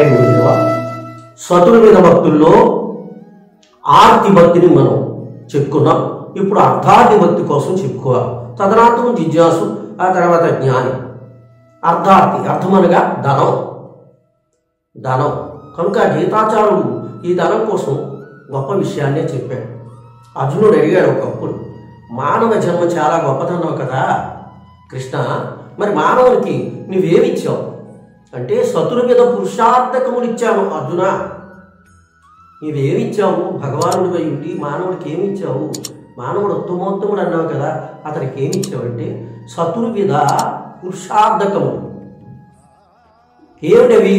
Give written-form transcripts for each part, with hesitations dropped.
జయ గురుదేవ. చతుర్విధ భక్తుల్లో ఆర్తి భక్తిని మనం చెప్పుకున్నాం. ఇప్పుడు అర్థార్థి భక్తి కోసం చెప్పుకోవాలి. తదనంతరం జిజ్ఞాసు, ఆ తర్వాత జ్ఞాని. అర్థార్థి, అర్థమనగా ధనం. ధనం కనుక గీతాచార్యుడు ఈ ధనం కోసం గొప్ప విషయాన్నే చెప్పాడు. అర్జునుడు అడిగాడు ఒకప్పుడు, మానవ జన్మ చాలా గొప్పదన్నావు కదా కృష్ణ, మరి మానవునికి నువ్వేమిచ్చావు అంటే చతుర్విధ పురుషార్థకములు ఇచ్చాము అర్జున. నీవేమిచ్చావు? భగవానుడు అయి ఉండి మానవుడికి ఏమిచ్చావు? మానవుడు ఉత్తమోత్తముడు అన్నావు కదా, అతనికి ఏమిచ్చావు అంటే చతుర్విధ పురుషార్థకములు. ఏమిటవి?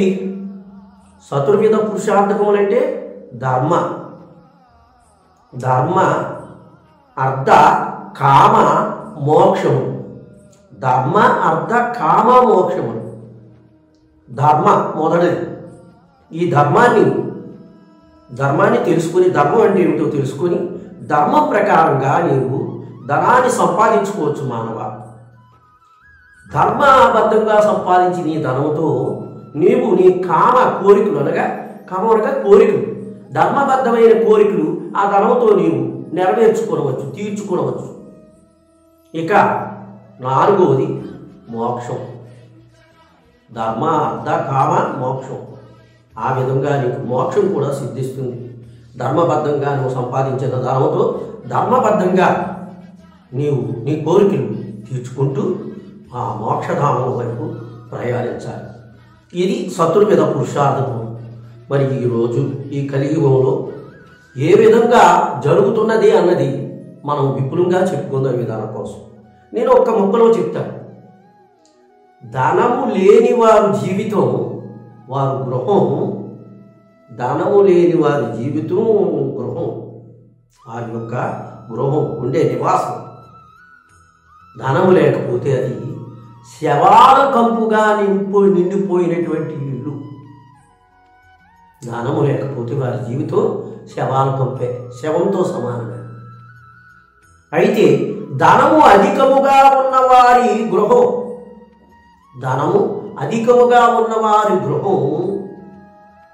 చతుర్విధ పురుషార్థకములు అంటే ధర్మ, ధర్మ, అర్థ, కామ, మోక్షము. ధర్మ, అర్థ, కామ, మోక్షము. ధర్మ మొదటిది. ఈ ధర్మాన్ని తెలుసుకొని, ధర్మం అంటే ఏమిటో తెలుసుకొని ధర్మం ప్రకారంగా నీవు ధనాన్ని సంపాదించుకోవచ్చు మానవ. ధర్మబద్ధంగా సంపాదించి నీ ధనంతో నీవు నీ కామ కోరికలు అనగా కోరికలు, ధర్మబద్ధమైన కోరికలు ఆ ధనంతో నీవు నెరవేర్చుకోవచ్చు, తీర్చుకోవచ్చు. ఇక నాలుగవది మోక్షం. ధర్మ, అర్థ, కామ, మోక్షం. ఆ విధంగా నీకు మోక్షం కూడా సిద్ధిస్తుంది. ధర్మబద్ధంగా నువ్వు సంపాదించిన ధనంతో ధర్మబద్ధంగా నీవు నీ కోరికలు తీర్చుకుంటూ ఆ మోక్షధామం వైపు ప్రయాణించాలి. ఇది చతుర్విధ పురుషార్థం. మరి ఈరోజు ఈ కలియుగంలో ఏ విధంగా జరుగుతున్నది అన్నది మనం విపులంగా చెప్పుకుందాం. విధానం కోసం నేను ఒక్క ముక్కలో చెప్తాను. ధనము లేని వారి జీవితం వారు గృహం, ధనము లేని వారి జీవితం గృహం, వారి యొక్క గృహం ఉండే నివాసం. ధనము లేకపోతే అది శవాల కంపుగా నిండిపోయినటువంటి ఇల్లు. ధనము లేకపోతే వారి జీవితం శవాల కంపే, శవంతో సమానమే. అయితే ధనము అధికముగా ఉన్నవారి గృహం, ధనము అధికముగా ఉన్నవారి గృహం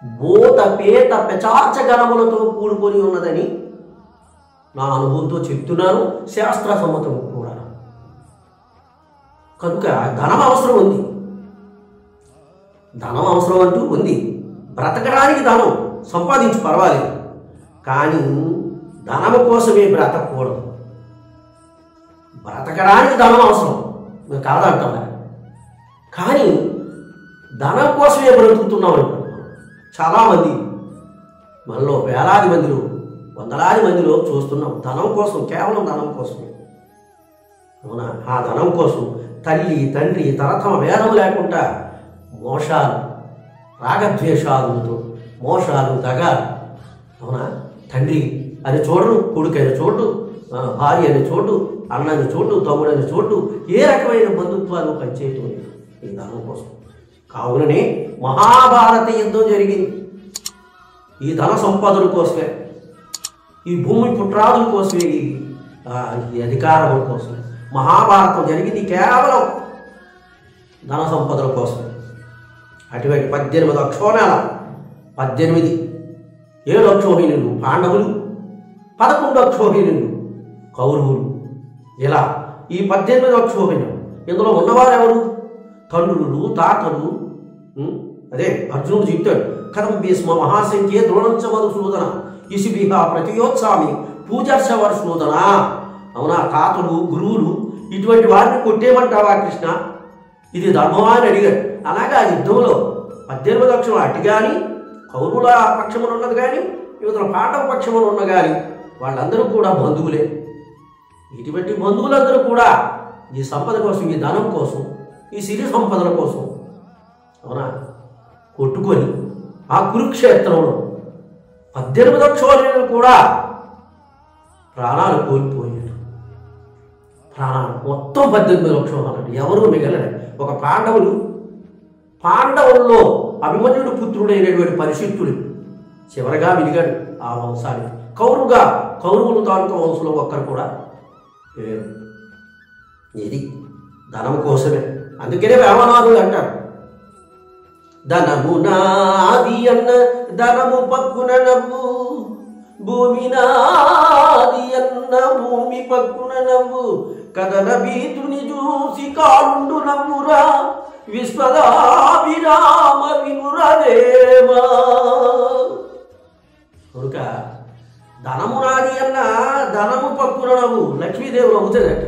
భూత పేత పిశాచ గణములతో కూడుకొని ఉన్నదని నా అనుభవంతో చెప్తున్నాను, శాస్త్ర సమ్మతం కూడా. కనుక ధనం అవసరం ఉంది, ధనం అవసరం అంటూ ఉంది. బ్రతకడానికి ధనం సంపాదించి పర్వాలేదు, కానీ ధనము కోసమే బ్రతకూడదు. బ్రతకడానికి ధనం అవసరం మేము కాదంటాం, కానీ ధనం కోసమే బ్రతుకుతున్నాం అంటున్నాం. చాలామంది మనలో వేలాది మందిలో, వందలాది మందిలో చూస్తున్నాం ధనం కోసం, కేవలం ధనం కోసమే. అవునా? ఆ ధనం కోసం తల్లి తండ్రి తరతమ భేదం లేకుండా మోసాలు, రాగద్వేషాలతో మోసాలు, దగాలు. అవునా? తండ్రి అని చూడరు, కొడుకు అని చూడు, భార్య అని చూడు, అన్నని చూడు, తమ్ముడని చూడు, ఏ రకమైన బంధుత్వాలు పనిచేయటం ఈ ధనం కోసం. కావుననే మహాభారత యుద్ధం జరిగింది ఈ ధన సంపదల కోసమే, ఈ భూమి పుట్రాదుల కోసమే, ఈ అధికారముల కోసమే. మహాభారతం జరిగింది కేవలం ధన సంపదల కోసం. అటువంటి 18 అక్షోణాల 18 7 అక్షోహిణులు పాండవులు, 11 అక్షోహిణులు కౌరవులు. ఇలా ఈ 18 అక్షోహిణులు, ఇందులో ఉన్నవారు ఎవరు? తండ్రులు, తాతలు. అదే అర్జునుడు చెప్తాడు, కథం భీష్మ మహాసంఖ్యే ద్రోణంచ మధుసూదన ఇషిభిః ప్రతియోత్సామి పూజర్షవర్షూదన. అవునా? తాతలు, గురువులు ఇటువంటి వారిని కొట్టేమంటావా కృష్ణ? ఇది ధర్మమా అని అడిగాడు. అలాగా యుద్ధంలో 18 అక్షరం అటు కానీ, కౌరవుల పక్షమున ఉన్నది కానీ, యువతల పాండవ పక్షమున ఉన్న కానీ వాళ్ళందరూ కూడా బంధువులే. ఇటువంటి బంధువులందరూ కూడా ఈ సంపద కోసం, ఈ ధనం కోసం, ఈ సిరి సంపదల కోసం, అవునా, కొట్టుకొని ఆ కురుక్షేత్రంలో 18 అక్షోహిణులు కూడా ప్రాణాలు కోల్పోయారు. ప్రాణాలు మొత్తం 18 అక్షోహిణులు ఎవరు మిగలలేదు. ఒక పాండవుల్లో అభిమన్యుడు పుత్రుడైనటువంటి పరిశుద్ధుడు చివరగా మిలిగాడు ఆ వంశానికి. కౌరవులు తాలూకా వంశంలో ఒక్కరు కూడా లేరు. ఇది ధనం కోసమే. అందుకనే వేమనాథుడు అంటారు, ధనము నాది అన్న ధనము పక్కున నవ్వు, భూమి నాది అన్న భూమి పక్కున నవ్వు, కథన భీతుని చూసి కాండు నవ్వురా, విశ్వదాభిరామ వినురవేమా. కనుక ధనము నాది అన్న ధనము పక్కున నవ్వు లక్ష్మీదేవి నవ్వుతుందట.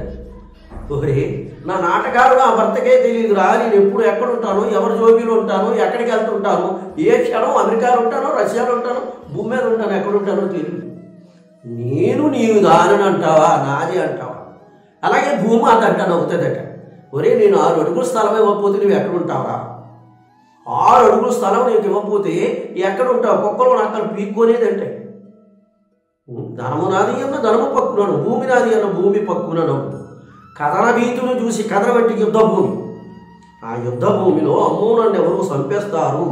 ఓరే నా నాటకాలు నా భర్తకే తెలియదురా, నేను ఎప్పుడు ఎక్కడుంటాను, ఎవరి జోబీలో ఉంటాను, ఎక్కడికి వెళ్తుంటాను, ఏ క్షణం అమెరికాలో ఉంటాను, రష్యాలో ఉంటాను, భూమి మీద ఉంటాను, ఎక్కడుంటానో తెలియదు. నేను నీవు దానని అంటావా, నాది అంటావా? అలాగే భూమి అది అంట నవ్వుతుందట. ఒరే నేను 6 అడుగుల స్థలం ఇవ్వకపోతే నువ్వు ఎక్కడుంటావా? 6 అడుగుల స్థలం నీకు ఇవ్వకపోతే ఎక్కడుంటావు? కుక్కలు నక్కలు పీక్కోనేది అంటే. ధనము నాది అన్న ధనము పక్కునను, భూమి నాది అన్న భూమి పక్కునను, కథన భీతును చూసి కథన బట్టి యుద్ధ భూమి, ఆ యుద్ధ భూమిలో అమ్మో నన్ను ఎవరు చంపేస్తారు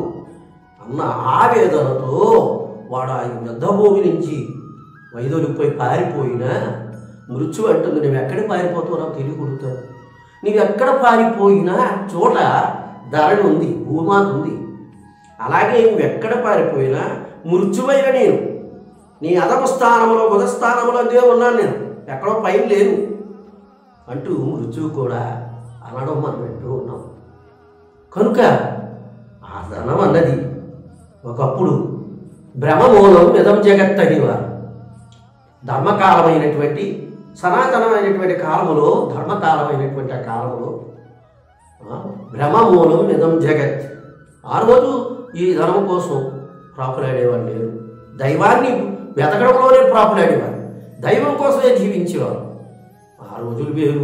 అన్న ఆవేదనతో వాడు ఆ యుద్ధ భూమి నుంచి వైదొలిపోయి పారిపోయినా మృత్యు అంటుంది. నువ్వు ఎక్కడ పారిపోతావు నాకు తెలియకూడతావు. నువ్వు ఎక్కడ పారిపోయినా చోట ధరణి ఉంది, భూమాత ఉంది. అలాగే నువ్వు ఎక్కడ పారిపోయినా మృత్యువైన నేను నీ అధమ స్థానంలో బుధస్థానంలో అదే ఉన్నాను, నేను ఎక్కడో పైన లేను అంటూ మృత్యువు కూడా అనడం మనం వింటూ ఉన్నాం. కనుక ఆ ధనం అన్నది ఒకప్పుడు బ్రహ్మమూలం నిజం జగత్ అనేవారు. ధర్మకాలమైనటువంటి సనాతనమైనటువంటి కాలములో, ధర్మకాలమైనటువంటి ఆ కాలంలో బ్రహ్మమూలం నిజం జగత్. ఆ రోజు ఈ ధనం కోసం ప్రాపులాడేవారు లేరు. దైవాన్ని వెతకడంలోనే ప్రాపులాడేవారు, దైవం కోసమే జీవించేవారు. ఆ రోజులు వేరు,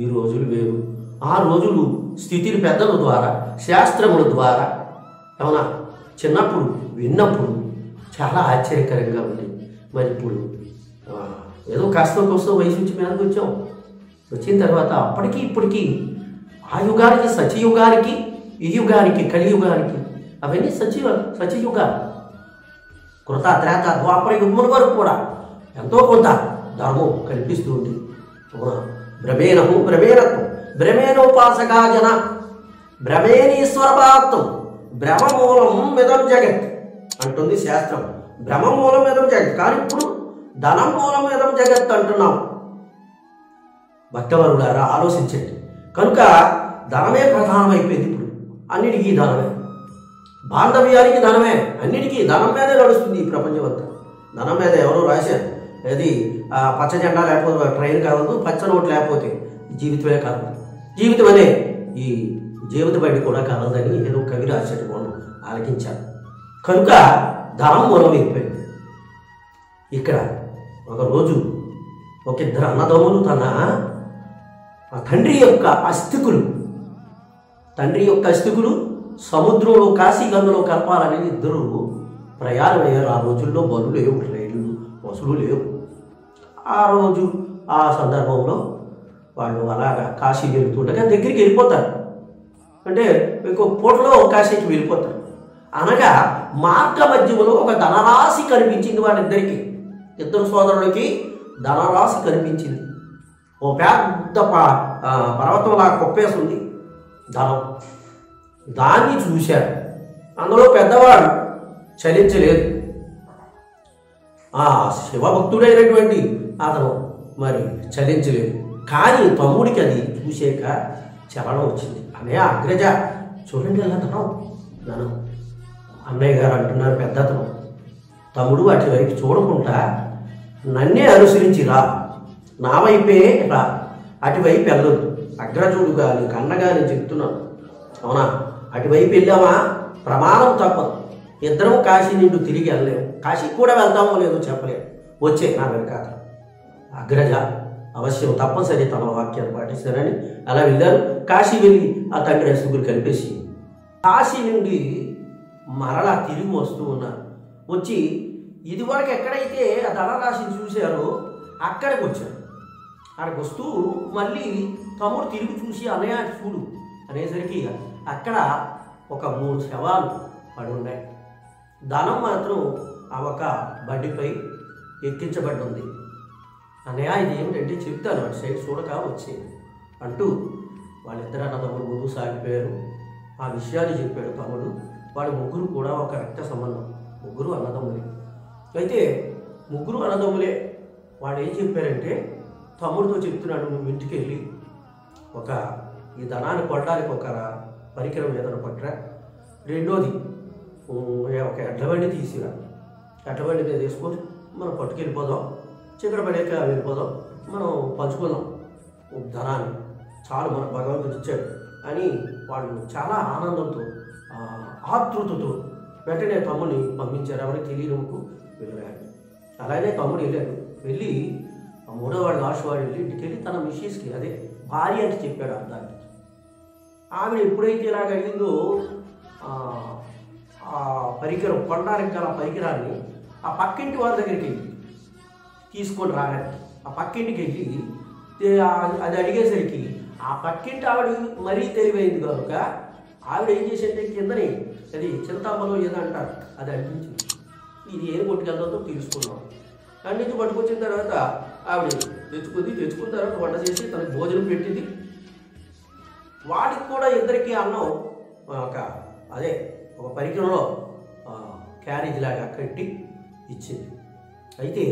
ఈ రోజులు వేరు. ఆ రోజులు స్థితిని పెద్దల ద్వారా, శాస్త్రముల ద్వారా ఏమన్నా చిన్నప్పుడు విన్నప్పుడు చాలా ఆశ్చర్యకరంగా ఉంది. మరి ఇప్పుడు ఏదో కష్టం కోసం వయసు నుంచి మీదకి వచ్చాం. వచ్చిన తర్వాత అప్పటికి ఇప్పటికీ ఆ యుగానికి, సత్యయుగానికి, ఈ యుగానికి, కలియుగానికి అవన్నీ సత్యయుగాలు. కృత త్రేత ద్వాపర యుగముల వరకు కూడా ఎంతో కొంత ధర్మం కల్పిస్తూ ఉంది. భ్రమేణము భ్రమేణత్వం భ్రమేణోపాసకా జన భ్రమేణీశ్వరపాత్వం భ్రమమూలం మిదం జగత్ అంటుంది శాస్త్రం. భ్రమమూలం మిదం జగత్, కానీ ఇప్పుడు ధనం మూలం మిదం జగత్ అంటున్నాం. భక్తవరులారా ఆలోచించండి. కనుక ధనమే ప్రధానమైపోయింది. ఇప్పుడు అన్నిటికీ ధనమే, బాంధవ్యానికి ధనమే, అన్నిటికీ ధనం మీదే నడుస్తుంది ఈ ప్రపంచం అంతా. ధనం మీద ఎవరో రాశారు, అది పచ్చ జెండా లేకపోతే ట్రైన్ కావద్దు, పచ్చ నోటు లేకపోతే జీవితమే కాదు, జీవితం అనే ఈ జీవిత బండి కూడా కలదని ఏదో కవి రాసేటి మనం ఆలకించారు. కనుక ధనం మూలమైపోయింది. ఇక్కడ ఒకరోజు ఒక 2 అన్నదమ్ములు తన తండ్రి యొక్క అస్థికులు సముద్రంలో కాశీగంగలో కలపాలని 2 ప్రయాణం అయ్యారు. ఆ రోజుల్లో బళ్ళు లేవు, రైళ్ళు బస్సులు లేవు. ఆ రోజు ఆ సందర్భంలో వాళ్ళు అలాగా కాశీ వెళ్తుండగా దగ్గరికి వెళ్ళిపోతారు. అంటే ఇంకో పూటలో కాశీకి వెళ్ళిపోతారు. అనగా మార్గ మధ్యములో ఒక ధనరాశి కనిపించింది వాళ్ళిద్దరికి. 2 సోదరులకి ధనరాశి కనిపించింది. ఓ పెద్ద పర్వతంలా కుప్పేస్తుంది ధనం. దాన్ని చూశారు. అందులో పెద్దవాడు చలించలేదు. ఆ శివభక్తుడైనటువంటి అతను మరి చలించలేదు. కానీ తమ్ముడికి అది చూసాక చలనం వచ్చింది. అన్నయ్య అగ్రజ చూడండి ఎలా ధనం. అన్నయ్య గారు అంటున్నారు పెద్దతను. తమ్ముడు అటువైపు చూడకుండా నన్నే అనుసరించి రా, నా వైపే రా, అటువైపు వెళ్ళొద్దు. అగ్రజుడుగా నీకు అన్నగా నేను చెప్తున్నాను, అవునా? అటువైపు వెళ్ళామా ప్రమాదం తప్పదు. 2 కాశీ నిండు తిరిగి వెళ్ళలేము, కాశీకి కూడా వెళ్తామో లేదో చెప్పలేము. వచ్చే నా వెనకాత అగ్రజ అవశ్యం తప్పనిసరి తమ వాక్యాన్ని పాటిస్తారని అలా వెళ్ళారు. కాశీ వెళ్ళి ఆ తండ్రి అసుగురు కలిపేసి కాశీ నుండి మరలా తిరిగి వస్తూ ఉన్నారు. వచ్చి ఇదివరకు ఎక్కడైతే ఆ ధనరాశిని చూశారో అక్కడికి వచ్చారు. అక్కడికి వస్తూ మళ్ళీ తమ్ముడు తిరిగి చూసి అన్నయ్య చూడు అనేసరికి అక్కడ ఒక 3 శవాలు పడి ఉన్నాయి. ధనం మాత్రం ఆ ఒక బండిపై ఎక్కించబడి ఉంది. అన్నయ్య ఇది ఏమిటంటే చెప్తాను, అటు సైడ్ చూడక వచ్చేది అంటూ వాళ్ళిద్దరు అన్నదమ్ములు ముందు సాగిపోయారు. ఆ విషయాలు చెప్పాడు తమ్ముడు. వాడు ముగ్గురు కూడా ఒక రక్త సంబంధం, ముగ్గురు అన్నదమ్ములే. అయితే ముగ్గురు అన్నదమ్ములే. వాడు ఏం చెప్పారంటే తమ్ముడితో చెప్తున్నాడు, నువ్వు ఇంటికి వెళ్ళి ఈ ధనాన్ని కొట్టడానికి ఒక పరికరం ఏదైనా పట్టరా, రెండోది ఒక ఎడ్లబండి తీసిరా, ఎడ్లబండి మీద వేసుకొని మనం పట్టుకెళ్ళిపోదాం, చీకటి పడేక వెళ్ళిపోదాం, మనం పంచుకుందాం ధనాన్ని, చాలు మన భగవంతుడు ఇచ్చాడు అని వాళ్ళు చాలా ఆనందంతో ఆతృతతో వెంటనే తమ్ముడిని పంపించారు. ఎవరికి తెలియనుకు వెళ్ళాడు. అలాగే తమ్ముడు వెళ్ళాడు. వెళ్ళి మూడో వాడు లాస్ట్ వాడు వెళ్ళి ఇంటికి వెళ్ళి తన మిస్సెస్కి, అదే భార్య అని చెప్పాడు అర్థానికి. ఆవిడ ఎప్పుడైతే ఇలాగ అడిగిందో ఆ పరికరం కొనడానికి గల పరికరాన్ని ఆ పక్కింటి వాళ్ళ దగ్గరికి వెళ్ళి తీసుకొని రాగానే ఆ పక్కింటికి వెళ్ళి అది అడిగేసరికి ఆ పక్కింటి ఆవిడ మరీ తెలివైంది కనుక ఆవిడ ఏం చేసేంటే కిందని అది చింతామలో ఏదో అంటారు అది అనిపించింది. ఇది ఏం కొట్టుకెళ్తుందో తెలుసుకున్నాం. అక్కడి నుంచి పట్టుకొచ్చిన తర్వాత ఆవిడ తెచ్చుకున్న తర్వాత వంట చేసి తనకి భోజనం పెట్టింది. వాడికి కూడా ఇద్దరికి అన్నం ఒక పరికరంలో క్యారేజ్ లాగా కట్టి ఇచ్చింది. అయితే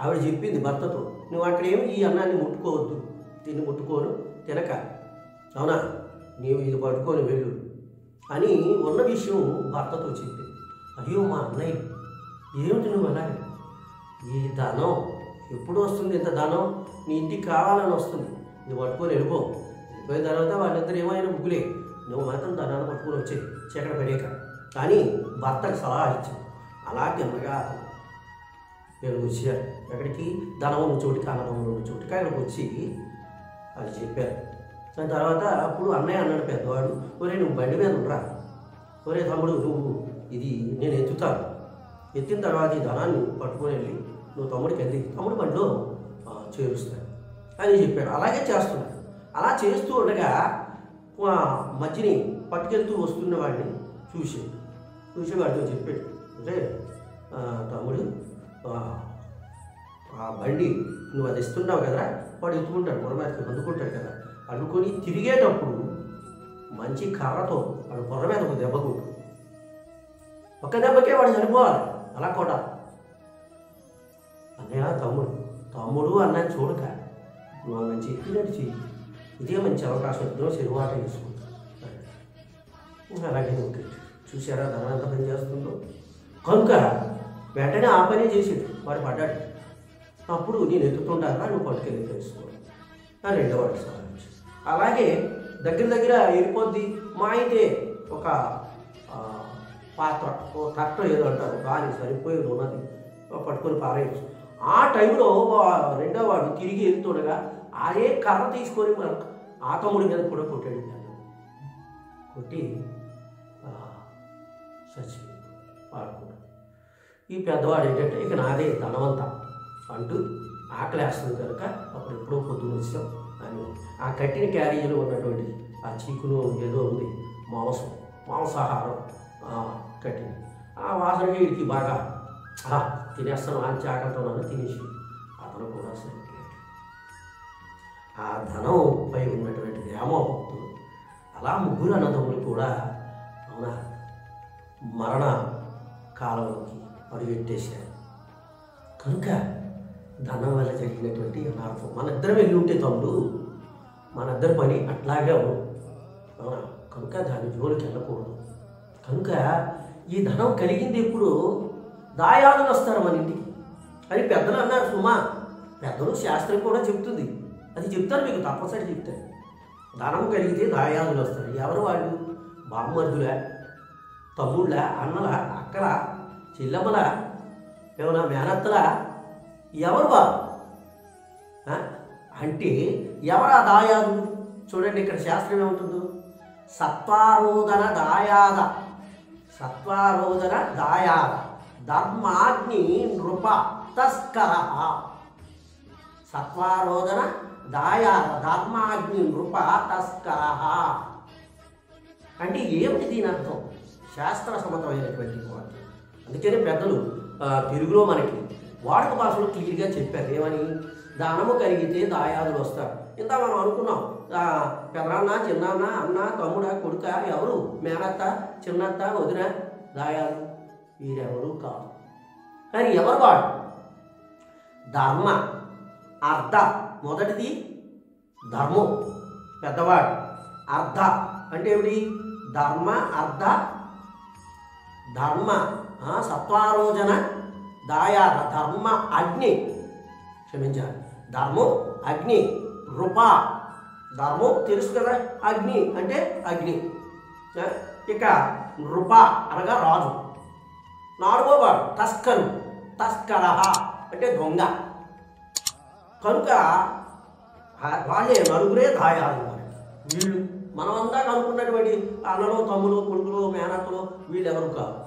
ఆవిడ చెప్పింది భర్తతో, నువ్వు అక్కడేమి ఈ అన్నాన్ని ముట్టుకోవద్దు, దీన్ని ముట్టుకోను తినక, అవునా, నీవు ఇది పట్టుకొని వెళ్ళు అని ఉన్న విషయం భర్తతో చెప్పింది. అయ్యో మా అన్నయ్య, ఏమిటి నువ్వు అలాగే, ఈ ధనం ఎప్పుడు వస్తుంది, ఇంత ధనం నీ ఇంటికి కావాలని వస్తుంది, నువ్వు పట్టుకొని వెళ్ళిపోయిన తర్వాత వాళ్ళిద్దరు ఏమైనా ముగ్గులే, నువ్వు మాత్రం ధనాన్ని పట్టుకొని వచ్చేది చీకటి పడేక కానీ భర్తకు సలహా ఇచ్చావు. అలా తిన్నగా వీళ్ళకి వచ్చారు. ఎక్కడికి, ధనం ఉన్న చోటికి, అన్నదమ్ములు ఉన్న చోటికి ఆయనకు వచ్చి అది చెప్పారు. దాని తర్వాత అప్పుడు అన్నయ్య అన్నాడు పెద్దవాడు, ఒరే నువ్వు బండి మీద ఉండరా, ఒరే తమ్ముడు నువ్వు ఇది నేను ఎత్తుతాను, ఎత్తిన తర్వాత ఈ ధనాన్ని పట్టుకొని వెళ్ళి నువ్వు తమ్ముడికి వెళ్ళి తమ్ముడు బండిలో చేరుస్తాను అని చెప్పాడు. అలాగే చేస్తున్నాడు. అలా చేస్తూ ఉండగా మధ్యని పట్టుకెళ్తూ వస్తున్న వాడిని చూసి వాడితో చెప్పాడు, అంటే తమ్ముడు ఆ బండి నువ్వు అది ఇస్తున్నావు కదా, వాడు ఎత్తుకుంటాడు, పొర మీదకి అందుకుంటాడు కదా, అనుకొని తిరిగేటప్పుడు మంచి కర్రతో వాడు పొర మీద ఒక దెబ్బ కొట్టు, ఒక్క దెబ్బకే వాడు చనిపోవాలి, అలా కూడా అన్నయ్య తమ్ముడు అన్నని చూడక నువ్వు మంచి ఎత్తినట్టు చెయ్యి, ఇదే మంచి అవకాశం, ఇద్దరు చెరువాట చేసుకుంటాను. అలాగే చూసారా ధనం ఎంత పని చేస్తుందో. కనుక వెంటనే ఆ పనే చేసేది. వాడు పడ్డాడు. అప్పుడు నేను ఎత్తుతుంటారా, నువ్వు పట్టుకెళ్ళి తెలుసుకోవాలి నా రెండో వాడికి సహాయించు. అలాగే దగ్గర వెళ్ళిపోద్ది. మా అయితే ఒక పాత్ర, ఓ తట్ట ఏదో అంటారు, కానీ సరిపోయేది ఉన్నది, పట్టుకొని పారేయచ్చు. ఆ టైంలో రెండో వాడు తిరిగి వెళ్తుండగా అదే కర్ర తీసుకొని ఆ తమ్ముడి మీద కూడా కొట్టాడు. కొట్టి చచ్చిపోయి పాడుకున్నాడు. ఈ పెద్దవాడు ఏంటంటే ఇక నాదే ధనవంత అంటూ ఆకలేస్తుంది కనుక అప్పుడు ఎప్పుడో పొద్దున్న వచ్చాం అని ఆ కట్టిన క్యారేజీలో ఉన్నటువంటి ఆ చీకులు ఏదో ఉంది, మాంసాహారం కట్టింది. ఆ వాసనకి వీడికి బాగా తినేస్తాను అని ఆకలితోనని తినేసి అతను కూడా సరిపోయాడు. ఆ ధనంపై ఉన్నటువంటి వ్యామోహంతో అలా ముగ్గురు అన్నదమ్ములు కూడా అవునా మరణ కాలంలోకి అడుగెట్టేశారు. కనుక ధనం వల్ల జరిగినటువంటి అనార్థం, మన ఇద్దరం వెళ్ళి ఉంటే తమ్ముడు మన ఇద్దరి పని అట్లాగే అవునా, కనుక దాని జోలికి వెళ్ళకూడదు. కనుక ఈ ధనం కలిగింది ఎప్పుడు, దాయాదులు వస్తారు మన ఇంటికి అని పెద్దలు అన్నారు. సుమా పెద్దలు శాస్త్రం కూడా చెప్తుంది, అది చెప్తారు మీకు తప్పనిసరి చెప్తారు. ధనం కలిగితే దాయాదులు వస్తారు. ఎవరు వాళ్ళు, బామ్మర్దుల, తమ్ముళ్ళ, అన్నల, అక్కల, చెల్లెమ్మల, ఏమన్నా మేనత్తల, ఎవరు బాబు అంటే ఎవరు ఆ దాయాదులు? చూడండి ఇక్కడ శాస్త్రం ఏముంటుందో, సత్వారోధన దాయాద ధర్మాగ్ని నృప తస్కర. సత్వారోధన దాయాద ధర్మాగ్ని నృప తస్కర అంటే ఏమిటి దీని అర్థం? శాస్త్ర సమ్మతమైనటువంటి వాక్యం. అందుకనే పెద్దలు తెలుగులో మనకి వాడుక భాషలో క్లియర్గా చెప్పారు. ఏమని? దానము కలిగితే దాయాదులు వస్తారు. ఇంత మనం అనుకున్నాం, పెదనాన్న, చిన్నాన్న, అన్న, తమ్ముడ, కొడుక, ఎవరు? మేనత్త, చిన్నత్త, వదిన, దాయాలు వీరెవరు కాదు. కానీ ఎవరు వాడు? ధర్మ, అర్థ. మొదటిది ధర్మం, పెద్దవాడు. అర్థ అంటే ఏమిటి? ధర్మ, అర్థ. ధర్మ సత్వారోజన దాయాద. ధర్మ అగ్ని, క్షమించాలి, ధర్మం అగ్ని. రూప, ధర్మం తెలుసు కదా, అగ్ని అంటే అగ్ని. ఇక నృప అనగా రాజు. నాలుగోవాడు తస్కరు, తస్కర అంటే దొంగ. కనుక వాళ్ళే నలుగురే దాయాలు. వీళ్ళు మనమంతా కనుక్కున్నటువంటి అన్నలో, తమ్ములు, కొడుకులు, మేనత్తలు వీళ్ళెవరు కాదు.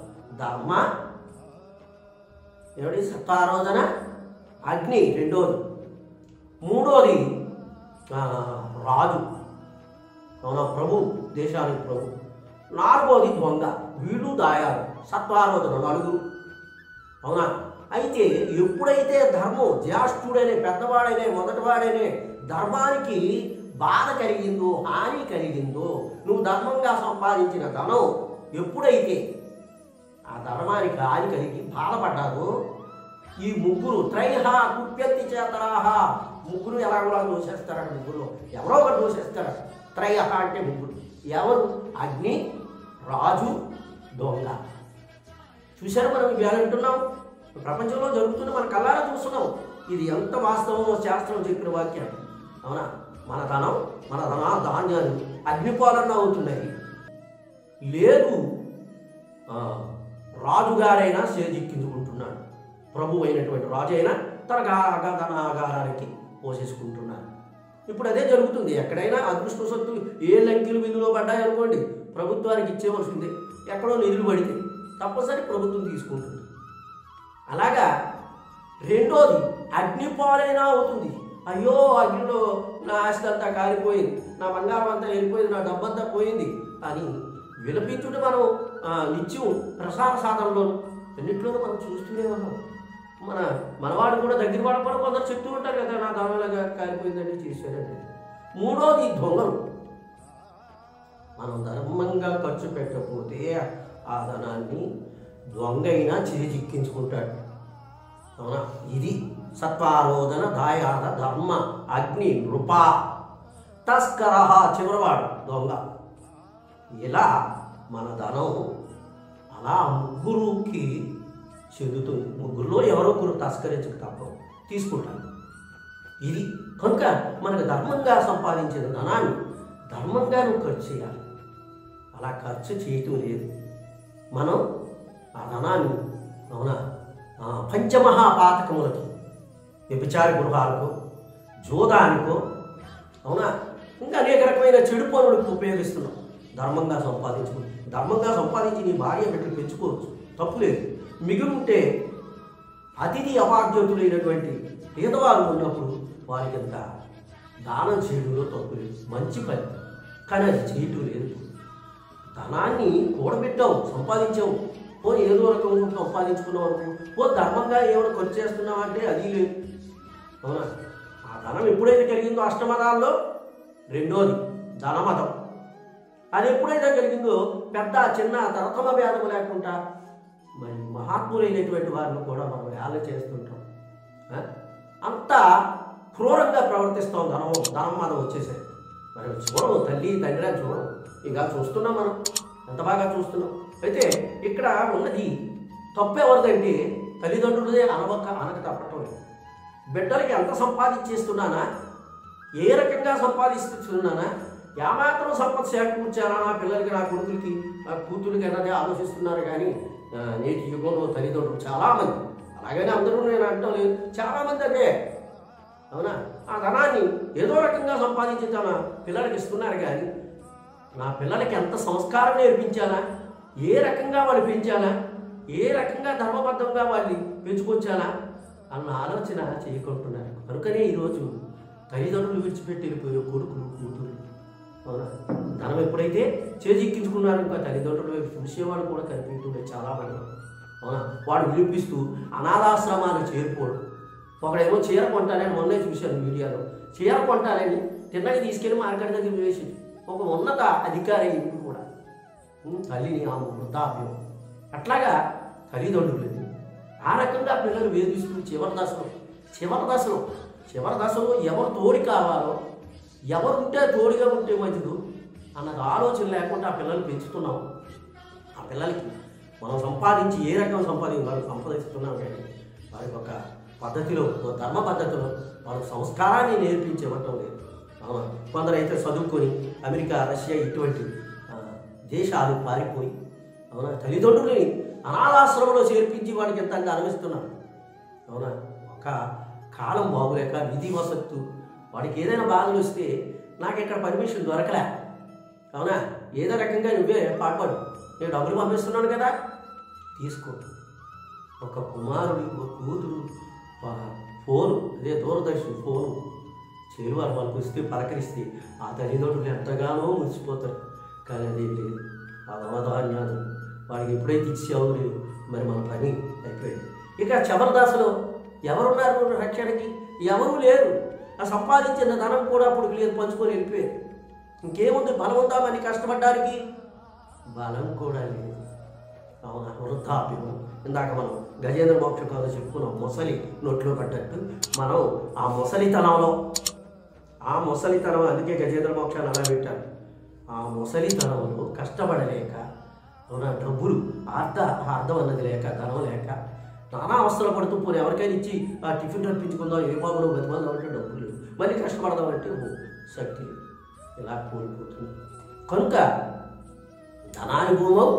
ధర్మ ఏమిటి? సత్వారోజన అగ్ని రెండోది. మూడోది రాజు, అవునా, ప్రభు, దేశానికి ప్రభు. నాలుగోది దొంగ. వీళ్ళు దాయాలు, సత్వారోజన నలుగురు, అవునా. అయితే ఎప్పుడైతే ధర్మం, జ్యేష్ఠుడనే, పెద్దవాడైనే, మొదటివాడైనే ధర్మానికి బాధ కలిగిందో, హాని కలిగిందో, నువ్వు ధర్మంగా సంపాదించిన ధనం ఎప్పుడైతే ఆ ధర్మానికి హాని కలిగి బాధపడ్డాదో, ఈ ముగ్గురు త్రైహ కుప్యతి చేతరాహ, ముగ్గురు ఎలాగోలా దోషేస్తారట. ముగ్గురు ఎవరో ఒకటి దోషేస్తారట. త్రైహ అంటే ముగ్గురు. ఎవరు? అగ్ని, రాజు, దొంగ. చూశారు మనం ఇవాళ అంటున్నాం, ప్రపంచంలో జరుగుతున్న మన కళ్ళారా చూస్తున్నాం. ఇది ఎంత వాస్తవమో శాస్త్రం చెప్పిన వాక్యం, అవునా. మన ధనం, మన ధాన్యాలు అగ్నిపాలన అవుతున్నాయి. లేదు రాజుగారైనా చేజిక్కించుకుంటున్నాడు, ప్రభు అయినటువంటి రాజు అయినా తన ధనాగారానికి పోసేసుకుంటున్నాడు. ఇప్పుడు అదే జరుగుతుంది. ఎక్కడైనా అదృష్ట సొత్తు ఏ లంకిలు విధులో పడ్డాయనుకోండి, ప్రభుత్వానికి ఇచ్చేవలసిందే. ఎక్కడో నిధులు పడితే తప్పనిసరి ప్రభుత్వం తీసుకుంటుంది. అలాగా రెండోది అగ్నిపాలైనా అవుతుంది. అయ్యో అగ్నిలో నా ఆస్తి అంతా కాలిపోయింది, నా బంగారం అంతా వెళ్ళిపోయింది, నా డబ్బంతా పోయింది అని విలపించుంటే మనం నిత్యం ప్రసార సాధనలోను అన్నింటిలోనూ మనం చూస్తూనే ఉన్నాం. మనవాడు కూడా దగ్గర వాడు కూడా కొందరు చెప్తూ ఉంటారు కదా, నా ధనంలాగా కాలిపోయిందని చేశారండి. మూడోది దొంగలు. మనం ధర్మంగా ఖర్చు పెట్టకపోతే ఆ ధనాన్ని దొంగైనా చేజిక్కించుకుంటాడు, అవునా. ఇది సత్వారోధన దాయాద ధర్మ అగ్ని నృప తస్కర చివరివాడు దొంగ. ఇలా మన ధనం అలా ముగ్గురుకి చెందుతుంది. ముగ్గురులో ఎవరో ఒకరు తస్కరించక తప్పవు, తీసుకుంటారు. ఇది కనుక మనకు ధర్మంగా సంపాదించిన ధనాన్ని ధర్మంగా నువ్వు ఖర్చు చేయాలి. అలా ఖర్చు చేయటం లేదు. మనం ఆ ధనాన్ని, అవునా, పంచమహాపాతకములకి, వ్యభిచార గృహాలకు, జోదానికో, అవునా, ఇంకా అనేక రకమైన చెడు పనులకు ఉపయోగిస్తున్నాం. ధర్మంగా సంపాదించి నీ భార్య బిడ్డలు పెంచుకోవచ్చు, తప్పులేదు. మిగులుంటే అతిథి అపార్థ్యులైనటువంటి పేదవాళ్ళు ఉన్నప్పుడు వారికి అంత దానం చేయడంలో తప్పులేదు, మంచి పని. కానీ అది చేయటం లేదు. ధనాన్ని కూడబెట్టావు, సంపాదించావు, పోనీ ఏదో రకం సంపాదించుకున్నావు అనుకో, ధర్మంగా ఏమైనా ఖర్చు చేస్తున్నావు అంటే అది లేదు, అవునా. ఆ ధనం ఎప్పుడైతే కలిగిందో అష్టమతాల్లో రెండోది ధనమతం. అది ఎప్పుడైతే కలిగిందో పెద్ద చిన్న తరతమ భేదము లేకుండా మరి మహాత్ములైనటువంటి వారిని కూడా మనం వేళ చేస్తుంటాం. అంత క్రూరంగా ప్రవర్తిస్తాం ధనం మనం వచ్చేసరికి. మరి చూడము, తల్లి తండ్రి అని చూడము. ఇంకా చూస్తున్నాం, మనం ఎంత బాగా చూస్తున్నాం. అయితే ఇక్కడ ఉన్నది తప్పు ఎవరిదంటే తల్లిదండ్రులదే అనక తప్పటం లేదు. బిడ్డలకి ఎంత సంపాదించేస్తున్నానా, ఏ రకంగా సంపాదిస్తున్నానా, ఏమాత్రం సంపద చేకూర్చానా నా పిల్లలకి, నా కొడుకులకి, నా కూతురికి అన్నది ఆలోచిస్తున్నారు. కానీ నేటి యుగంలో తల్లిదండ్రులు చాలామంది, అలాగనే అందరూ నేను అంటం లేదు, చాలామంది అదే, అవునా. ఆ ధనాన్ని ఏదో రకంగా సంపాదించి తన పిల్లలకి ఇస్తున్నారు. కానీ నా పిల్లలకి ఎంత సంస్కారం నేర్పించాలా, ఏ రకంగా వాళ్ళు పెంచాలా, ఏ రకంగా ధర్మబద్ధంగా వాళ్ళు పెంచుకొచ్చాలా అన్న ఆలోచన చేయకుంటున్నారు. కనుకనే ఈరోజు తల్లిదండ్రులు విడిచిపెట్టి వెళ్ళిపోయే కొడుకులు, కూతురు, అవునా. ధనం ఎప్పుడైతే చేజిక్కించుకున్నారో ఇంకా తల్లిదండ్రులు చూసేవాళ్ళు కూడా కనిపించే చాలామంది. అవునా? వాడు వినిపిస్తూ అనాథాశ్రమాలు చేరిపోవడం. ఒకడేమో చీర కొంటానని మొన్నే చూశాను వీడియోలో. చీర కొంటానని తిన్నకి తీసుకెళ్ళి మార్కెట్ దగ్గర వేసి ఒక ఉన్నత అధికారి కూడా తల్లిని ఆ వృద్ధాప్యం అట్లాగా తల్లిదండ్రులని ఆ రకంగా పిల్లలు వేధిస్తూ చివరి దశలో ఎవరు తోడి కావాలో, ఎవరుంటే తోడుగా ఉంటే మంచిదు అన్నది ఆలోచన లేకుండా ఆ పిల్లలు పెంచుతున్నాం. ఆ పిల్లలకి మనం సంపాదించి ఏ రకం సంపాదిస్తున్నాం కానీ వారికి ఒక పద్ధతిలో, ఒక ధర్మ పద్ధతిలో వాళ్ళకి సంస్కారాన్ని నేర్పించేవటం లేదు. అవునా? కొందరైతే చదువుకొని అమెరికా, రష్యా ఇటువంటి దేశాలు పారిపోయి అవునా తల్లిదండ్రులని అనాథాశ్రమంలో చేర్పించి వాడికి ఎంత అనుభవిస్తున్నారు. అవునా? ఒక కాలం బాగులేక విధి వసత్తు వాడికి ఏదైనా బాధలు వస్తే నాకు ఇక్కడ పర్మిషన్ దొరకలే, అవునా ఏదో రకంగా నువ్వే పాటుపడు, నేను డబ్బులు పంపిస్తున్నాను కదా తీసుకో. ఒక కుమారుడు, ఒక కూతురు ఫోను, అదే దూరదర్శన్ ఫోను చేరువారు వాళ్ళకి వస్తే పలకరిస్తే ఆ తల్లిదండ్రులు ఎంతగానో మురిసిపోతారు. కానీ అదేం లేదు. ఆ అవధాన్యాలు వాడికి ఎప్పుడైతే ఇచ్చావు లేదు, మరి మన పని అయిపోయింది. ఇక చివరి దశలో ఎవరున్నారు రక్షణకి? ఎవరూ లేరు. ఆ సంపాదించిన ధనం కూడా అప్పుడు లేదు, పంచుకొని వెళ్ళిపోయారు. ఇంకేముంది? బలం ఉందా మరి కష్టపడ్డానికి? బలం కూడా లేదు. అవునా? వృద్ధాప్యం. ఇందాక మనం గజేంద్ర మోక్ష కథ చెప్పుకున్నాం. మొసలి నోట్లో పడ్డట్టు మనం ఆ మొసలితనం అందుకే గజేంద్ర మోక్షాన్ని అలా పెట్టారు. ఆ మొసలితనంలో కష్టపడలేక, అవునా డబ్బులు అర్థం అన్నది లేక, ధనం లేక నానా అవస్థలు పడుతూ పోనీ ఎవరికైనా ఇచ్చి ఆ టిఫిన్ రప్పించుకుందాం, ఏ బాబులో బతిమందాం అంటే డబ్బులు లేవు, మళ్ళీ కష్టపడదామంటే శక్తి ఇలా కోల్పోతుంది. కనుక ధనానుభవం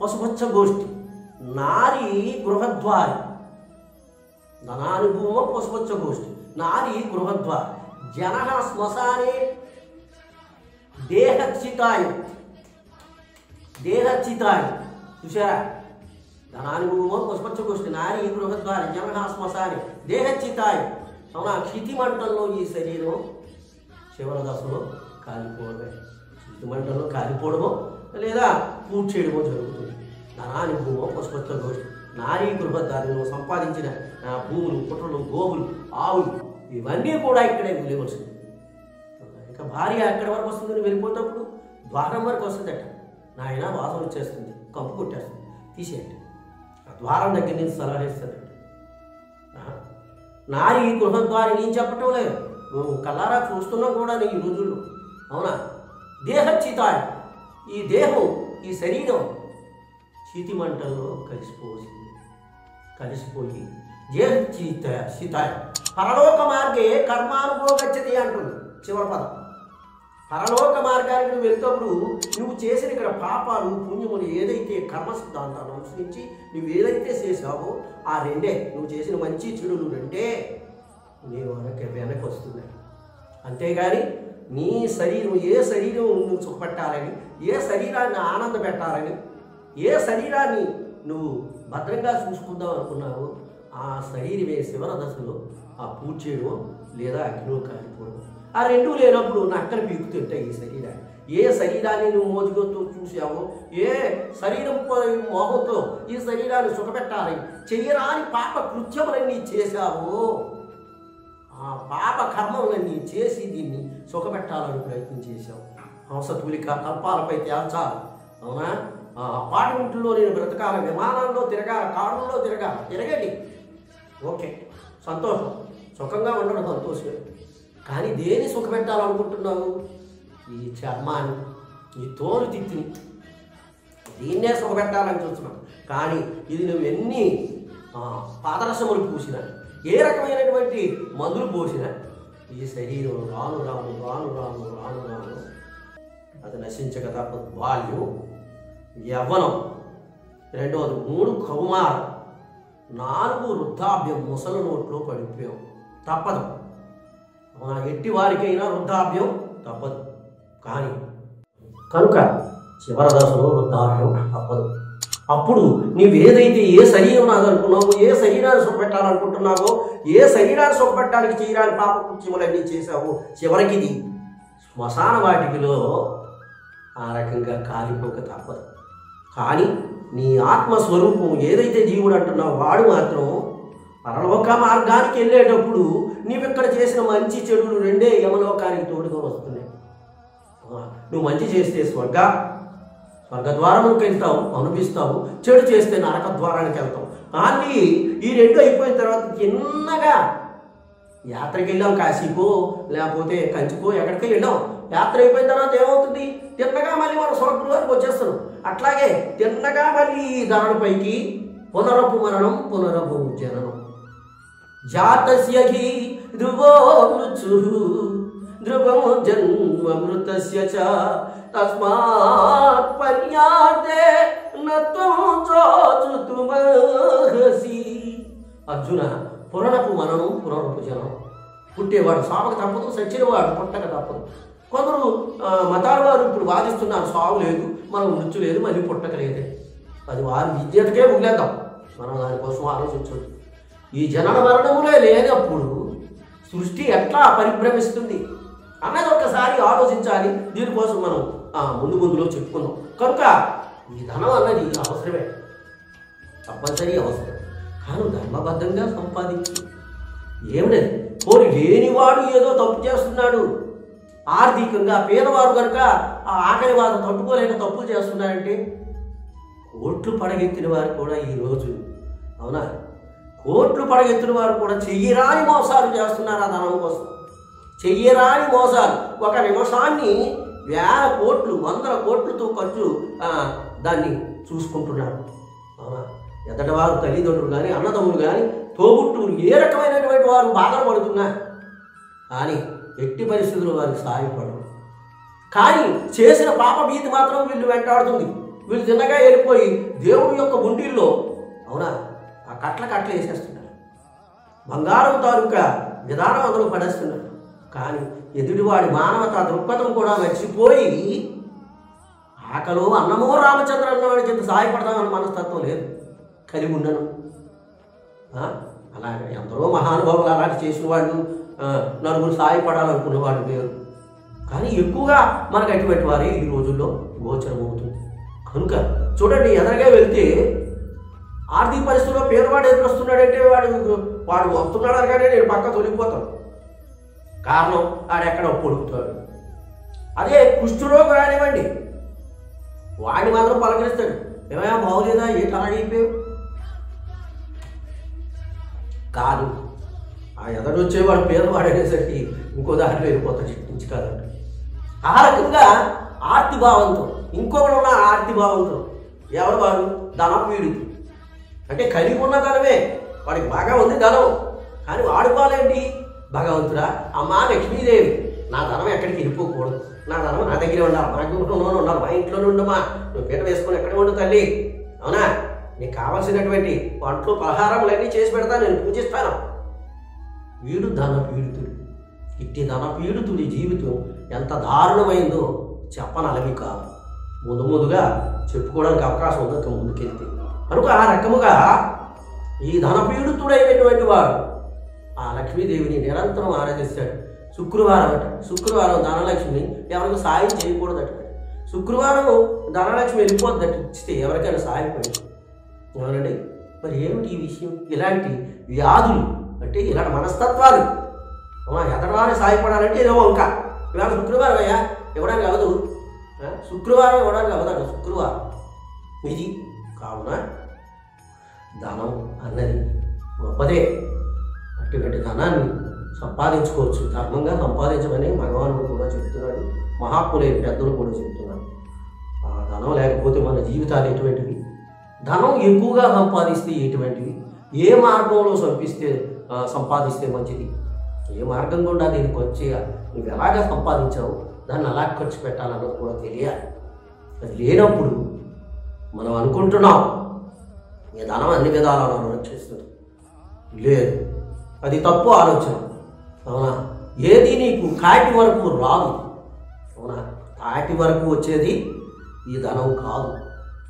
పశుపచ్చ గోష్ఠి, నారీ గృహద్వారి. ధనానుభవం పశుపచ్చ గోష్ఠి, నారీ గృహద్వారి. జన శ్మశానే దేహచితాయి. చూసారా? ధనానుభవం పశుపచ్చ గోష్ఠి, నారీ గృహద్వారి, జన శ్మశానే దేహచితాయి. అవునా? క్షితి మంటల్లో ఈ శరీరం చివరి దశలో కాలిపోవడమే. క్షితి మంటల్లో కాలిపోవడమో లేదా పూర్తి చేయడమో జరుగుతుంది. ధనానుభవం పశుపచ్చ గోష్ఠి, నారీ గృహద్వారిలో సంపాదించిన భూములు, పుట్రలు, గోవులు, ఆవులు ఇవన్నీ కూడా ఇక్కడే వెళ్ళవలసింది. ఇక భార్య ఎక్కడి వరకు వస్తుంది? వెళ్ళిపోయేటప్పుడు ద్వారం వరకు వస్తుందట. నాయన వాసన వచ్చేస్తుంది, కంపు కొట్టేస్తుంది, తీసేయండి. ఆ ద్వారం దగ్గర నుంచి సలహా ఇస్తుందట. నారీ గృహద్వారి నేను చెప్పటం లేదు, నువ్వు కల్లారా చూస్తున్నావు కూడా ఈ రోజుల్లో. అవునా? దేహచితాయి. ఈ దేహం, ఈ శరీరం చితి మంటల్లో కలిసిపోయి దేహచితాయి. పరలోక మార్గే కర్మానుభవగచ్చతి అంటుంది చివరి పదం. పరలోక మార్గానికి నువ్వు వెళ్తప్పుడు నువ్వు చేసిన ఇక్కడ పాపాలు, పుణ్యములు ఏదైతే కర్మ సిద్ధాంతాన్ని అనుసరించి నువ్వు ఏదైతే చేసావో ఆ రెండే, నువ్వు చేసిన మంచి చెడులు రెండే నీవు వెనక్కి వస్తున్నాయి. అంతేగాని నీ శరీరం, ఏ శరీరం నువ్వు సుఖపెట్టాలని, ఏ శరీరాన్ని ఆనంద పెట్టాలని, ఏ శరీరాన్ని నువ్వు భద్రంగా చూసుకుందాం అనుకున్నావో ఆ శరీరమే చివరి దశలో ఆ పూజ చేయడం లేదా అగ్నిలో కాలిపోవడం. ఆ రెండూ లేనప్పుడు నక్కలు పీకుతుంటాయి ఈ శరీరాన్ని. ఏ శరీరాన్ని నువ్వు మోజుగోతో చూసావో, ఏ శరీరం మోహంతో ఈ శరీరాన్ని సుఖపెట్టాలని చెయ్యరాని పాప కృత్యములన్నీ చేశావో, ఆ పాప కర్మలన్నీ చేసి దీన్ని సుఖపెట్టాలని ప్రయత్నం చేశావు. హంసతూలిక కల్పాలపై తేల్చాలి. అవునా? అపార్ట్మెంట్లో నేను బ్రతకాల, విమానాల్లో తిరగాల, కారుల్లో తిరగండి, ఓకే సంతోషం, సుఖంగా ఉండడం సంతోషమే. కానీ దేని సుఖపెట్టాలనుకుంటున్నావు? ఈ చర్మాన్ని, ఈ తోలు తిత్తిని, దీన్నే సుఖపెట్టాలని చూస్తున్నావు. కానీ ఇది నువ్వు ఎన్ని పాదరసములు పూసినా, ఏ రకమైనటువంటి మందులు పోసినా ఈ శరీరం రాను అది నశించక తప్పదు. బాల్యం, యవ్వనం, రెండవది 3 కౌమారం, 4 వృద్ధాప్యం. ముసలి నోట్లో పడిపోయాం, తప్పదు. ఎట్టి వారికైనా వృద్ధాప్యం తప్పదు. కానీ కనుక చివరి దశలో వృద్ధాప్యం తప్పదు. అప్పుడు నీవేదైతే ఏ శరీరం నాదనుకున్నావో, ఏ శరీరాన్ని సుఖపెట్టాలనుకుంటున్నావో, ఏ శరీరాన్ని సుఖపెట్టడానికి చేయరాని పాప కృత్యములన్నీ చేశావో, చివరికి ఇది శ్మశాన వాటికలో ఆ రకంగా కాలిపోక తప్పదు. కానీ నీ ఆత్మస్వరూపం ఏదైతే జీవుడు అంటున్నావు వాడు మాత్రం పరలోక మార్గానికి వెళ్ళేటప్పుడు నీవిక్కడ చేసిన మంచి చెడులు రెండే యమలోకానికి తోడుగా వస్తున్నాయి. నువ్వు మంచి చేస్తే స్వర్గద్వారంలోకి వెళ్తావు, అనిపిస్తావు. చెడు చేస్తే నరక ద్వారానికి వెళ్తావు. కానీ ఈ రెండు అయిపోయిన తర్వాత చిన్నగా యాత్రకి వెళ్ళాం, కాశీకో లేకపోతే కంచికో ఎక్కడికి వెళ్ళాం. యాత్ర అయిపోయిన తర్వాత ఏమవుతుంది? తిన్నగా మళ్ళీ మనం స్వర్గద్వారానికి వచ్చేస్తున్నాం. అట్లాగే తిన్నగా మళ్ళీ ఈ ధరణపైకి పునరపు మరణం పునరపు జననం. జాతస్య హి ధ్రువో మృత్యుః ధ్రువం జన్మమృతస్య చ తస్మాత్ పర్యాదే నత్వం చోచుతుమర్హసి. అర్జున, పునరపు మరణం పునరపు జనం. పుట్టేవాడు సావక తప్పదు, సచ్చినవాడు పుట్టక తప్పదు. కొందరు మతాల వారు ఇప్పుడు వాదిస్తున్నారు సావు లేదు, మనం మృత్యు లేదు, మళ్ళీ పుట్టక లేదే. అది వారి విద్యతకే వదిలేద్దాం, మనం దానికోసం ఆలోచించవచ్చు. ఈ జనన మరణములే లేనప్పుడు సృష్టి ఎట్లా పరిభ్రమిస్తుంది అన్నది ఒక్కసారి ఆలోచించాలి. దీనికోసం మనం ముందులో చెప్పుకుందాం. కనుక ఈ ధనం అన్నది అవసరమే, తప్పనిసరి అవసరం. కానీ ధర్మబద్ధంగా సంపాదించి ఏమిలేదు. పోనీ లేనివాడు ఏదో తప్పు చేస్తున్నాడు, ఆర్థికంగా పేదవారు కనుక ఆ ఆకలి వాదం తట్టుకోలేక తప్పులు చేస్తున్నారంటే, కోట్లు పడగెత్తిన వారు కూడా ఈరోజు, అవునా, కోట్లు పడగెత్తిన వారు కూడా చెయ్యరాని మోసాలు చేస్తున్నారు. ఆ ధనం కోసం చెయ్యరాని మోసాలు. ఒక నిమిషాన్ని వేల కోట్లు, వందల కోట్లతో ఖర్చు దాన్ని చూసుకుంటున్నారు. అవునా, ఎదటి వారు తల్లిదండ్రులు కానీ, అన్నదమ్ములు కానీ, తోబుట్టువులు ఏ రకమైనటువంటి వారు బాధలు పడుతున్నారు. కానీ ఎట్టి పరిస్థితుల్లో వారికి సహాయపడరు. కానీ చేసిన పాప భీతి మాత్రం వీళ్ళు వెంటాడుతుంది. వీళ్ళు చిన్నగా వెళ్ళిపోయి దేవుడి యొక్క గుండీల్లో, అవునా, ఆ కట్ల వేసేస్తున్నారు. బంగారం తాలూకా విధానం అందులో పడేస్తున్నారు. కానీ ఎదుటివాడి మానవతా దృక్పథం కూడా మర్చిపోయి ఆకలో అన్నమో రామచంద్ర అన్నవాడికి ఎంత సహాయపడదామన్న మనస్తత్వం లేదు, కలిగి ఉండను. అలాగే ఎందరో మహానుభావులు అలాంటి చేసిన వాళ్ళు, నలుగురు సహాయపడాలనుకున్న వాళ్ళు లేరు. కానీ ఎక్కువగా మనకు అటువంటి వారే ఈ రోజుల్లో గోచరం అవుతుంది. కనుక చూడండి, ఎదరగా వెళ్తే ఆర్థిక పరిస్థితుల్లో పేదవాడు ఎదురొస్తున్నాడంటే వాడు వస్తున్నాడు అనగానే నేను పక్క తొలిగిపోతాను. కారణం ఆడెక్కడ పొడుగుతాడు. అదే కుష్ఠరోగం రానివ్వండి, వాడిని మాత్రం పలకరిస్తాడు. ఏమైనా బాగోలేదా, ఏంటి అలాగే అయిపోయావు కాదు. ఆ ఎదడొచ్చేవాడు పేదవాడు అనేసరికి ఇంకో దాంట్లో వెళ్ళిపోతాడు, నుంచి కాదండి. ఆ రకంగా ఆర్తిభావంతో ఇంకొకడు ఉన్న ఆర్తిభావంతో ఎవరు వాడు? ధనపీడితుడు. అంటే కలిగి ఉన్న ధనమే, వాడికి బాగా ఉంది ధనం, కానీ వాడుకోవాలేంటి? భగవంతుడా, అమ్మా లక్ష్మీదేవి, నా ధనం ఎక్కడికి వెళ్ళిపోకూడదు, నా ధనం నా దగ్గరే ఉండాలి, మా ఇంట్లోనే ఉండాలి, మా ఇంట్లోనే ఉండమా, నువ్వు పీట వేసుకొని ఎక్కడ ఉండు తల్లి, అవునా, నీకు కావాల్సినటువంటి వంటలు పలహారములన్నీ చేసి పెడతా, నేను పూజిస్తాను. వీడు ధనపీడితుడు. ఇట్టి ధనపీడితుడి జీవితం ఎంత దారుణమైందో చెప్పనలవి కాదు. ముందుగా చెప్పుకోవడానికి అవకాశం ఉందో ముందుకెళ్తే. కనుక ఆ రకముగా ఈ ధనపీడితుడైనటువంటి వాడు ఆ లక్ష్మీదేవిని నిరంతరం ఆరాధిస్తాడు. శుక్రవారం శుక్రవారం ధనలక్ష్మి ఎవరికి సాయం చేయకూడదట. శుక్రవారం ధనలక్ష్మి వెళ్ళిపోద్దట, ఇస్తే ఎవరికైనా సాయపడి. ఏమనండి మరి ఏమిటి ఈ విషయం? ఇలాంటి వ్యాధులు అంటే ఇలాంటి మనస్తత్వాలు, ఎదడవారిని సాయపడాలంటే ఏదో ఇంకా ఇవాళ శుక్రవారం అయ్యా ఇవ్వడానికి అవ్వదు, శుక్రవారం ఇవ్వడానికి అవ్వదట. శుక్రవారం ఇది కావున ధనం అన్నది గొప్పదే. అటువంటి ధనాన్ని సంపాదించుకోవచ్చు, ధర్మంగా సంపాదించమని భగవానుడు కూడా చెప్తున్నాడు, మహాత్ములైన పెద్దలు కూడా చెప్తున్నాడు. ఆ ధనం లేకపోతే మన జీవితాలు ఎటువంటివి? ధనం ఎక్కువగా సంపాదిస్తే ఎటువంటివి? ఏ మార్గంలో సంపాదిస్తే మంచిది? ఏ మార్గం గుండా దీనికి వచ్చేయాలి? నువ్వు ఎలాగా సంపాదించావు, దాన్ని అలా ఖర్చు పెట్టాలన్నది కూడా తెలియాలి. అది లేనప్పుడు మనం అనుకుంటున్నాం ఈ ధనం అన్ని విధాలను రక్షిస్తుంది. లేదు, అది తప్పు ఆలోచన. అవునా, ఏది నీకు కాటి వరకు రాదు. అవునా, కాటి వరకు వచ్చేది ఈ ధనం కాదు.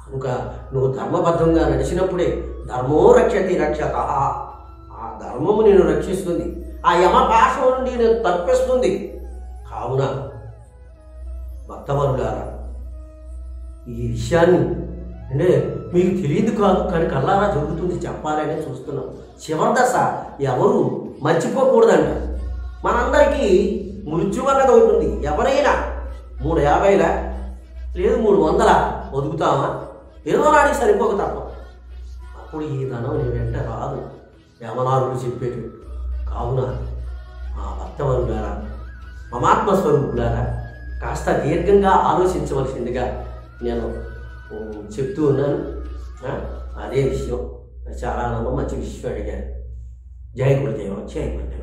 కనుక నువ్వు ధర్మబద్ధంగా నడిచినప్పుడే ధర్మో రక్షతి రక్షత, ఆ ధర్మము నేను రక్షిస్తుంది, ఆ యమ పాశం నుండి నేను తప్పిస్తుంది. కావున భక్తవరులారా, ఈ విషయాన్ని అంటే మీకు తెలియదు కాదు, కానీ కల్లారా జరుగుతుంది చెప్పాలనే చూస్తున్నాం. చివరి దశ ఎవరు మర్చిపోకూడదంట. మనందరికీ మృత్యు అన్నది ఉంటుంది. ఎవరైనా 350 లేదు 300 బతుకుతామా? ఏదో నాడికి సరిపోక తప్ప. అప్పుడు ఈ ధనం నీ వెంట రాదు, యమనారుడు చెప్పేటు. కావున మా భక్తవరులారా, మమాత్మస్వరూపులారా, కాస్త దీర్ఘంగా ఆలోచించవలసిందిగా నేను చెప్తూ ఉన్నాను. అదే విషయం చాలా మంచి విషయం అడిగాను. జై గురుదేవ, జై గురుదేవ.